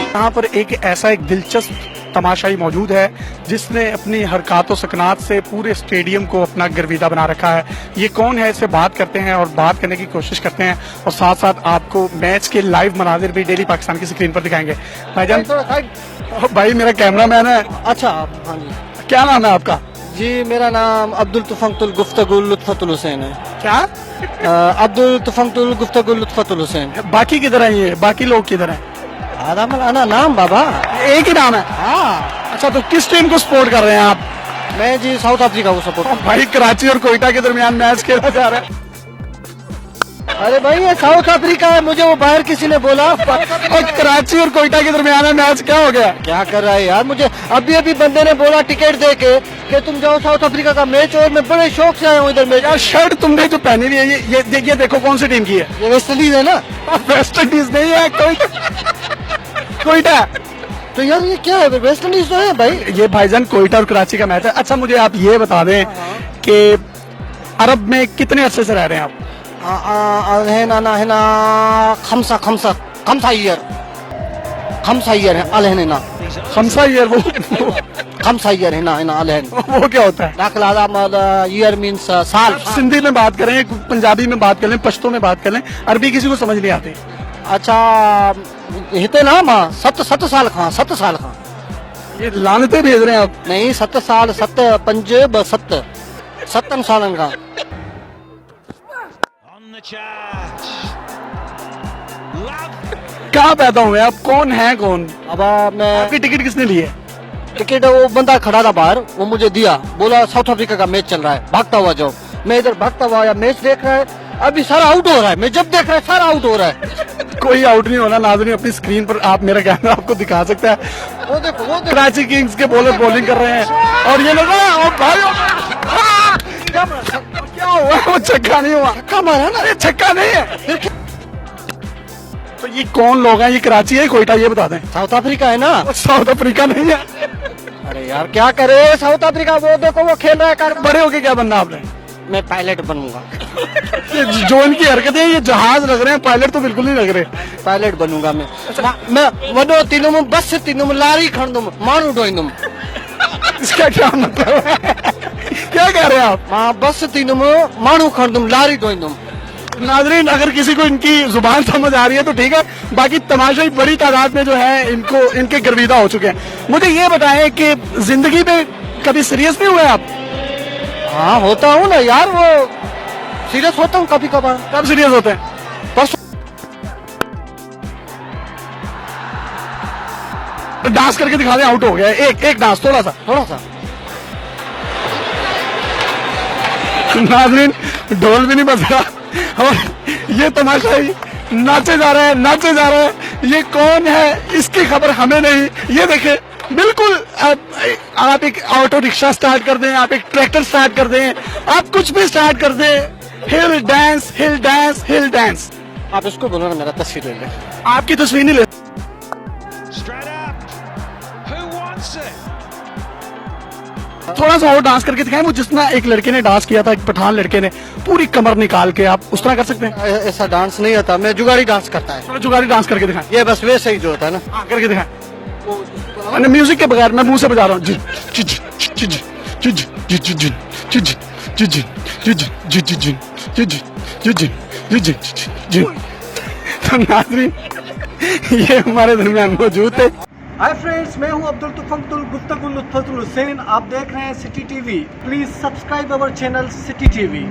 यहाँ पर एक ऐसा एक दिलचस्प तमाशाई मौजूद है जिसने अपनी हरकत सकनात से पूरे स्टेडियम को अपना गर्विदा बना रखा है। ये कौन है, इससे बात करते हैं और बात करने की कोशिश करते हैं और साथ साथ आपको मैच के लाइव मनाजिर भी डेली पाकिस्तान की स्क्रीन पर दिखाएंगे। भाईजान, भाई मेरा कैमरामैन है। अच्छा, हाँ जी। क्या नाम है आपका? जी, मेरा नाम अब्दुल तुफंगतुल गुफ्तगुल लुत्फतुल हुसैन है। क्या? अब्दुल तुफंगतुल गुफ्तगुल लुत्फतुल हुसैन। बाकी किधर है? ये बाकी लोग किधर हैं? आधा मलाना नाम बाबा, एक ही नाम है। हाँ। अच्छा, तो किस टीम को सपोर्ट कर रहे हैं आप? मैं जी साउथ अफ्रीका को सपोर्ट। भाई कराची और कोयटा के दरमियान मैच खेला जा रहा है। अरे भाई, ये साउथ अफ्रीका है, मुझे वो बाहर किसी ने बोला। और कराची और कोयटा के दरमियान है मैच, क्या हो गया? क्या कर रहा है यार, मुझे अभी बंदे ने बोला टिकट दे के कि तुम जाओ साउथ अफ्रीका का मैच, और मैं बड़े शौक से आया हूँ इधर मैच। यार शर्ट तुमने जो पहनी हुई है ये देखो कौन सी टीम की है? ये वेस्ट इंडीज है ना? वेस्ट इंडीज नहीं है, कोयटा। तो यार ये क्या है, वेस्ट इंडीज तो है भाई। ये भाईजान कोयटा और कराची का मैच है। अच्छा, मुझे आप ये बता दें कि अरब में कितने अरसे से रह रहे हैं आप? खमसा ईयर है अलहना। खमसा ईयर? वो खमसा ईयर है ना अलहन। वो क्या होता है? दाखिला ईयर मीन्स साल। सिंधी में बात करें, पंजाबी में बात कर लें, पश्तो में बात कर लें, अरबी किसी को समझ नहीं आती। अच्छा, हिते ना मां 7 साल खां 7 साल खां। ये लानते भेज रहे हैं आप? नहीं, 7 साल 7 5 7 7 सालन खां। कहाँ पैदा हुए आप? कौन है कौन? अब मैं, आपकी टिकट किसने ली है? टिकट वो बंदा खड़ा था बाहर, वो मुझे दिया, बोला साउथ अफ्रीका का मैच चल रहा है, भागता हुआ जाओ। मैं इधर भागता हुआ या मैच देख रहा है, अभी सारा आउट हो रहा है, मैं जब देख रहा है सारा आउट हो रहा है। कोई आउट नहीं होना। नाज़रीन, अपनी स्क्रीन पर आप मेरा कैमरा आपको दिखा सकता है। वो देखो कराची किंग्स के बॉलर बॉलिंग कर रहे हैं और ये लोग क्या हुआ? वो छक्का नहीं हुआ। छक्का मारा ना? अरे छक्का नहीं है। तो ये कौन लोग हैं? ये कराची है कोयटा? ये बता दें। साउथ अफ्रीका है ना? साउथ अफ्रीका नहीं है। अरे यार क्या करे साउथ अफ्रीका, वो देखो वो खेल रहा है। बड़े होके क्या बनना आपने? मैं पायलट बनूंगा। ये जो इनकी हरकतें, ये जहाज लग रहे हैं, पायलट तो बिल्कुल नहीं लग रहे। पायलट बनूंगा मैं वडो तीनों में बस तीनों में लारी खड़दुम मानू ढोईंदुम। इसका क्या मतलब है? क्या कह रहे हैं आप? हाँ, बस तीनों में मानू खड़दुम लारी ढोईंदुम। नाजरीन, अगर किसी को इनकी जुबान समझ आ रही है तो ठीक है, बाकी तमाशाई बड़ी तादाद में जो है इनके गर्विदा हो चुके हैं। मुझे ये बताएं कि जिंदगी में कभी सीरियस नहीं हुए आप? हाँ, होता हूँ ना यार, वो सीरियस होता हूँ कभी कभार। कब सीरियस होते हैं? बस डांस करके दिखा दें, आउट हो गया। एक डांस, थोड़ा सा। नाजरीन, ढोल भी नहीं बज रहा और ये तमाशाई नाचे जा रहे हैं। ये कौन है इसकी खबर हमें नहीं। ये देखें, बिल्कुल आप एक ऑटो रिक्शा स्टार्ट कर दें, आप एक ट्रैक्टर स्टार्ट कर दें, आप कुछ भी स्टार्ट कर दें, हिल डांस। आप इसको बोलो ना मेरा तस्वीर ले ले। आपकी तस्वीर नहीं ले। थोड़ा सा और डांस करके दिखाएं, वो जितना एक लड़के ने डांस किया था, एक पठान लड़के ने, पूरी कमर निकाल के, आप उस तरह कर सकते हैं? ऐसा डांस नहीं आता, मैं जुगाड़ी डांस करता है। थोड़ा जुगाड़ी डांस करके दिखाएं। ये बस वैसे ही जो होता है ना। हाँ, करके दिखाएं। मैंने म्यूजिक के बगैर, मैं मुंह से बजा रहा हूँ। तो नाज़रीन, ये हमारे दरमियान मौजूद थे। हाय फ्रेंड्स, मैं हूं अब्दुल तुफंगतुल गुफ्तगुल लुत्फतुल हुसैन। आप देख रहे हैं city TV. Please subscribe our channel city TV.